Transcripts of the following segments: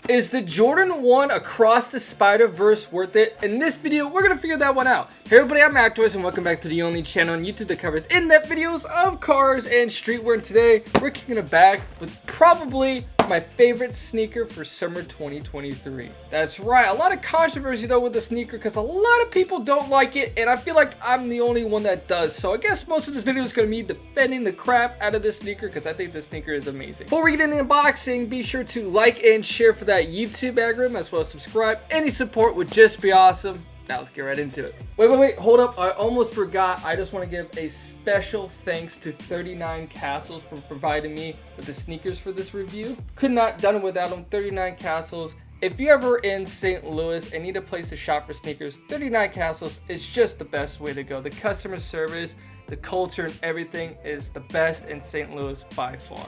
Is the Jordan 1 Across the Spider-Verse worth it? In this video, we're gonna figure that one out. Hey everybody, I'm Actors and welcome back to the only channel on YouTube that covers in-depth videos of cars and streetwear. And today, we're kicking it back with probably my favorite sneaker for summer 2023. That's right, a lot of controversy though with the sneaker because a lot of people don't like it and I feel like I'm the only one that does. So I guess most of this video is gonna be defending the crap out of this sneaker because I think this sneaker is amazing. Before we get into the unboxing, be sure to like and share for that YouTube algorithm as well as subscribe. Any support would just be awesome. Now let's get right into it. Wait, hold up. I almost forgot. I just want to give a special thanks to 39 Castles for providing me with the sneakers for this review. Could not done it without them. 39 Castles. If you're ever in St. Louis and need a place to shop for sneakers, 39 Castles is just the best way to go. The customer service, the culture, and everything is the best in St. Louis by far.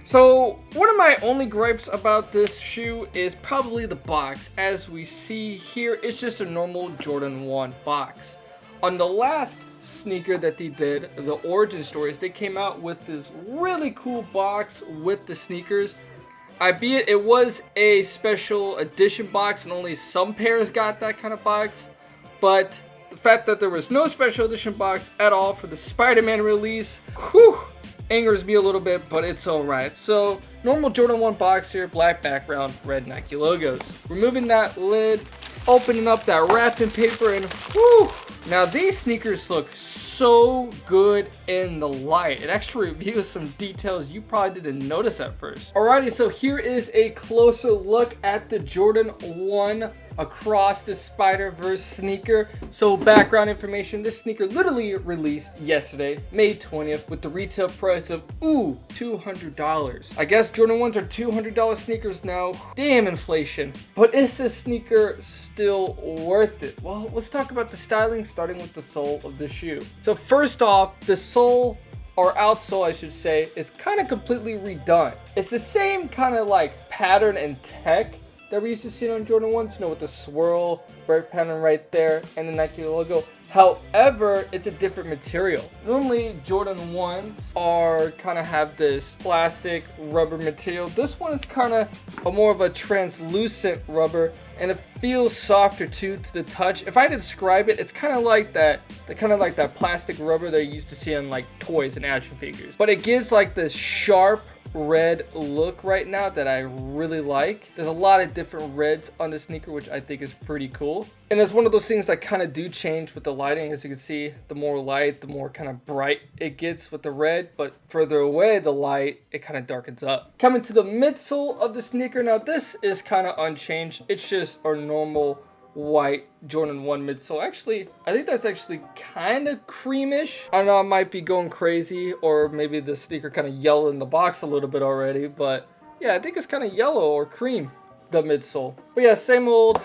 So one of my only gripes about this shoe is probably the box. As we see here, it's just a normal Jordan 1 box. On the last sneaker that they did, the origin stories, they came out with this really cool box with the sneakers. Albeit it was a special edition box and only some pairs got that kind of box. But the fact that there was no special edition box at all for the Spider-Man release, whew, angers me a little bit, but it's alright. So, normal Jordan 1 box here, black background, red Nike logos. Removing that lid, opening up that wrapping paper, and whew! Now these sneakers look so good in the light. It actually reveals some details you probably didn't notice at first. Alrighty, so here is a closer look at the Jordan 1 Across the Spider-Verse sneaker. So background information, this sneaker literally released yesterday, May 20th, with the retail price of $200. I guess Jordan 1s are $200 sneakers now. Damn inflation. But is this sneaker still worth it? Well, let's talk about the styling, starting with the sole of the shoe. So first off, the sole, or outsole I should say, is kind of completely redone. It's the same kind of like pattern and tech that we used to see on Jordan 1s, you know, with the swirl, break pattern right there, and the Nike logo. However, it's a different material. Normally, Jordan 1s are kind of have this plastic rubber material. This one is kind of more of a translucent rubber, and it feels softer too to the touch. If I had to describe it, it's kind of like that plastic rubber that you used to see on like toys and action figures. But it gives like this sharp red look right now that I really like. There's a lot of different reds on the sneaker, which I think is pretty cool. And it's one of those things that kind of do change with the lighting. As you can see, the more light, the more kind of bright it gets with the red, but further away the light, it kind of darkens up. Coming to the midsole of the sneaker, now this is kind of unchanged. It's just our normal white Jordan 1 midsole. Actually, I think that's actually kind of creamish. I know I might be going crazy, or maybe the sneaker kind of yellowed in the box a little bit already, but yeah, I think it's kind of yellow or cream, the midsole. But yeah, same old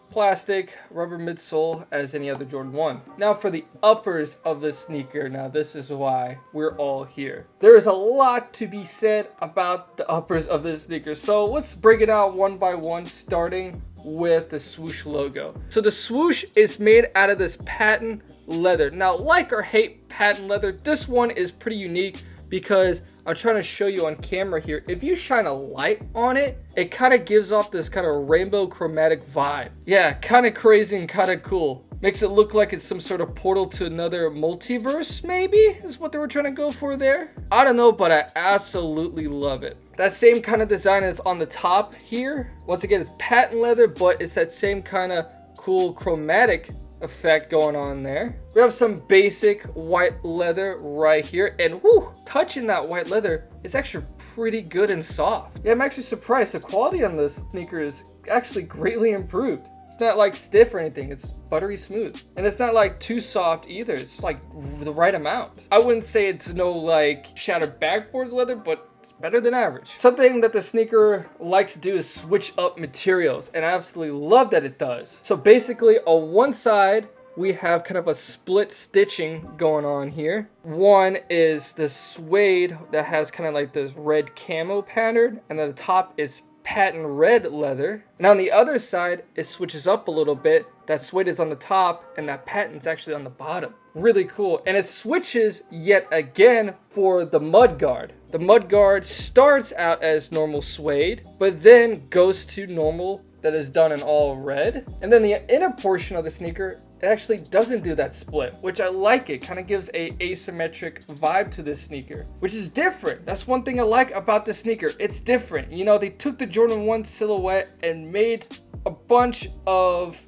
plastic rubber midsole as any other Jordan 1. Now for the uppers of the sneaker, now this is why we're all here. There is a lot to be said about the uppers of this sneaker, so let's break it out one by one, starting with the swoosh logo. So the swoosh is made out of this patent leather. Now, like or hate patent leather, this one is pretty unique because I'm trying to show you on camera here. If you shine a light on it, it kind of gives off this kind of rainbow chromatic vibe. Yeah, kind of crazy and kind of cool. Makes it look like it's some sort of portal to another multiverse, maybe, is what they were trying to go for there. I don't know, but I absolutely love it. That same kind of design is on the top here. Once again, it's patent leather, but it's that same kind of cool chromatic effect going on there. We have some basic white leather right here, and whoo, touching that white leather is actually pretty good and soft. Yeah, I'm actually surprised. The quality on this sneaker is actually greatly improved. It's not like stiff or anything, it's buttery smooth. And it's not like too soft either, it's like the right amount. I wouldn't say it's no like shattered backboards leather, but it's better than average. Something that the sneaker likes to do is switch up materials, and I absolutely love that it does. So basically on one side, we have kind of a split stitching going on here. One is the suede that has kind of like this red camo pattern, and then the top is patent red leather. And on the other side, it switches up a little bit. That suede is on the top and that patent's actually on the bottom. Really cool. And it switches yet again for the mud guard. The mudguard starts out as normal suede, but then goes to normal that is done in all red. And then the inner portion of the sneaker, it actually doesn't do that split, which I like. It kind of gives a asymmetric vibe to this sneaker, which is different. That's one thing I like about this sneaker. It's different. You know, they took the Jordan 1 silhouette and made a bunch of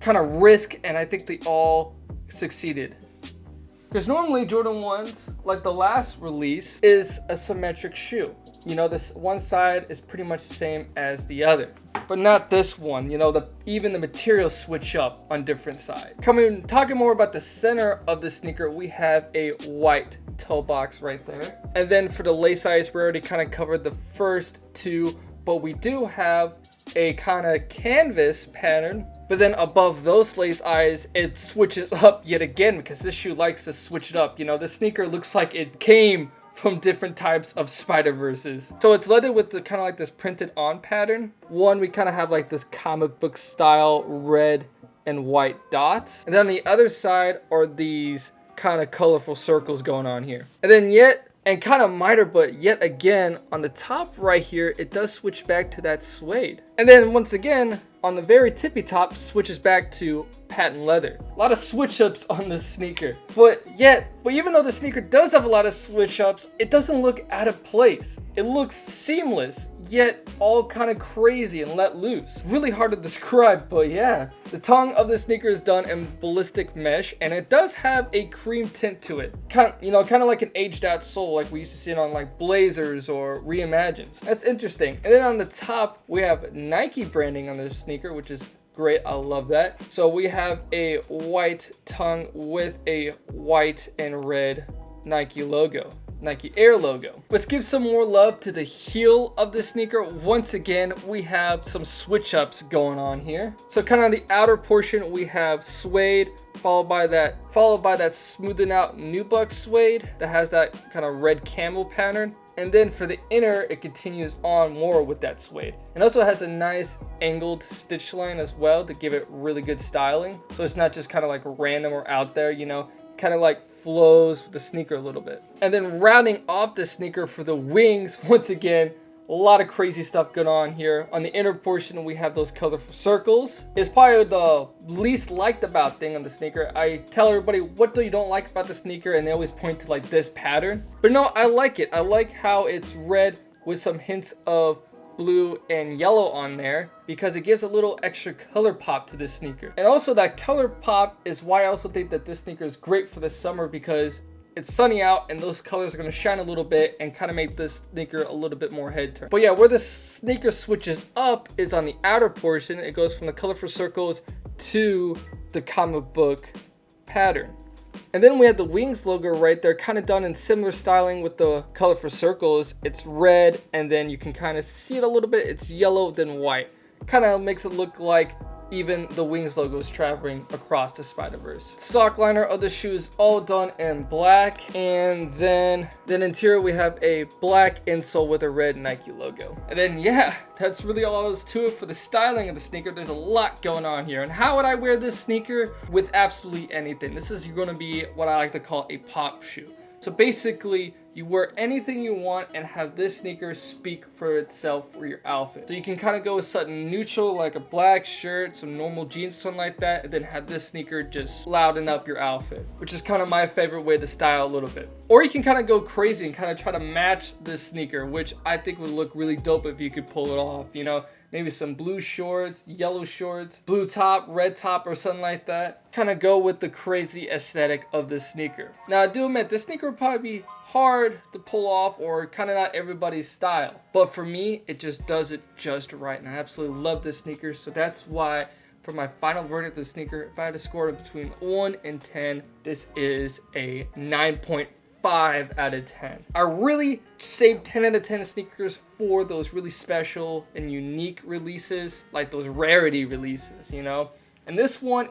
kind of risk, and I think they all succeeded. Because normally Jordan 1s, like the last release, is a symmetric shoe. You know, this one side is pretty much the same as the other. But not this one. You know, even the materials switch up on different sides. Talking more about the center of the sneaker, we have a white toe box right there. And then for the lace eyes, we already kind of covered the first two, but we do have a kind of canvas pattern. But then above those lace eyes, it switches up yet again because this shoe likes to switch it up. You know, the sneaker looks like it came from different types of Spider-Verses. So it's leather with the kind of like this printed on pattern. One, we kind of have like this comic book style red and white dots. And then on the other side are these kind of colorful circles going on here. And then kind of minor, but yet again, on the top right here, it does switch back to that suede. And then once again, on the very tippy top, switches back to patent leather. A lot of switch ups on this sneaker. But even though the sneaker does have a lot of switch ups, it doesn't look out of place. It looks seamless, yet all kind of crazy and let loose. Really hard to describe, but yeah. The tongue of the sneaker is done in ballistic mesh, and it does have a cream tint to it. Kind of like an aged out sole, like we used to see it on like Blazers or Reimagines. That's interesting. And then on the top, we have Nike branding on the sneaker, which is great. I love that. So we have a white tongue with a white and red Nike logo. Nike Air logo. Let's give some more love to the heel of the sneaker. Once again, we have some switch ups going on here. So kind of the outer portion, we have suede, followed by that smoothing out nubuck suede that has that kind of red camel pattern. And then for the inner, it continues on more with that suede. It also has a nice angled stitch line as well to give it really good styling. So it's not just kind of like random or out there, you know, kind of like flows with the sneaker a little bit. And then rounding off the sneaker for the wings, once again, a lot of crazy stuff going on here. On the inner portion, we have those colorful circles. It's probably the least liked about thing on the sneaker. I tell everybody, what do you don't like about the sneaker? And they always point to like this pattern. But no, I like it. I like how it's red with some hints of blue and yellow on there because it gives a little extra color pop to this sneaker. And also that color pop is why I also think that this sneaker is great for the summer because it's sunny out and those colors are going to shine a little bit and kind of make this sneaker a little bit more head turn. But yeah, where the sneaker switches up is on the outer portion. It goes from the colorful circles to the comic book pattern. And then we have the wings logo right there, kind of done in similar styling with the colorful circles. It's red, and then you can kind of see it a little bit. It's yellow, then white. Kind of makes it look like even the wings logo is traveling across the Spider-Verse. Sock liner of the shoe is all done in black, and then interior we have a black insole with a red Nike logo. And then yeah, that's really all there is to it for the styling of the sneaker. There's a lot going on here. And how would I wear this sneaker? With absolutely anything. This is going to be what I like to call a pop shoe. So basically, you wear anything you want and have this sneaker speak for itself for your outfit. So you can kind of go with something neutral like a black shirt, some normal jeans, something like that, and then have this sneaker just louden up your outfit, which is kind of my favorite way to style a little bit. Or you can kind of go crazy and kind of try to match this sneaker, which I think would look really dope if you could pull it off, you know? Maybe some blue shorts, yellow shorts, blue top, red top, or something like that. Kind of go with the crazy aesthetic of this sneaker. Now, I do admit, this sneaker would probably be hard to pull off or kind of not everybody's style. But for me, it just does it just right. And I absolutely love this sneaker. So that's why, for my final verdict of the sneaker, if I had to score it between 1 and 10, this is a 9.5 out of 10. I really saved 10 out of 10 sneakers for those really special and unique releases, like those rarity releases, you know? And this one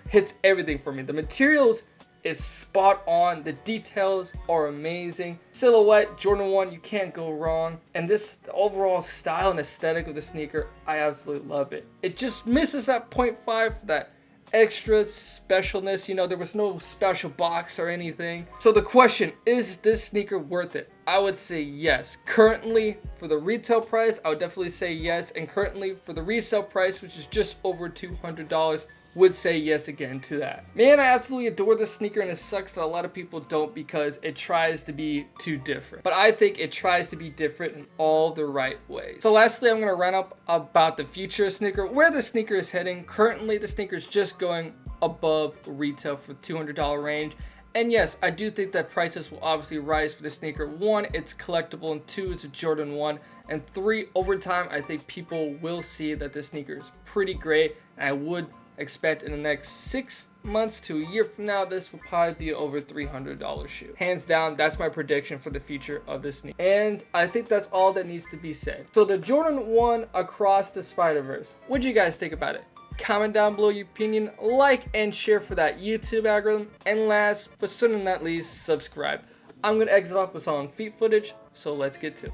hits everything for me. The materials is spot on. The details are amazing. Silhouette, Jordan 1, you can't go wrong. And the overall style and aesthetic of the sneaker, I absolutely love it. It just misses that 0.5 for that extra specialness. You know, there was no special box or anything. So the question, is this sneaker worth it? I would say yes. Currently, for the retail price, I would definitely say yes. And currently, for the resale price, which is just over $200, would say yes again to that. Man, I absolutely adore this sneaker, and it sucks that a lot of people don't because it tries to be too different. But I think it tries to be different in all the right ways. So lastly, I'm gonna rant up about the future of sneaker, where the sneaker is heading. Currently, the sneaker is just going above retail for $200 range. And yes, I do think that prices will obviously rise for the sneaker. One, it's collectible, and two, it's a Jordan 1. And three, over time, I think people will see that this sneaker is pretty great, and I would expect in the next 6 months to a year from now, this will probably be over $300 shoe. Hands down, that's my prediction for the future of this sneaker. And I think that's all that needs to be said. So the Jordan 1 Across the Spider-Verse, what do you guys think about it? Comment down below your opinion, like and share for that YouTube algorithm, and last but certainly not least, subscribe. I'm gonna exit off with some feet footage, so let's get to it.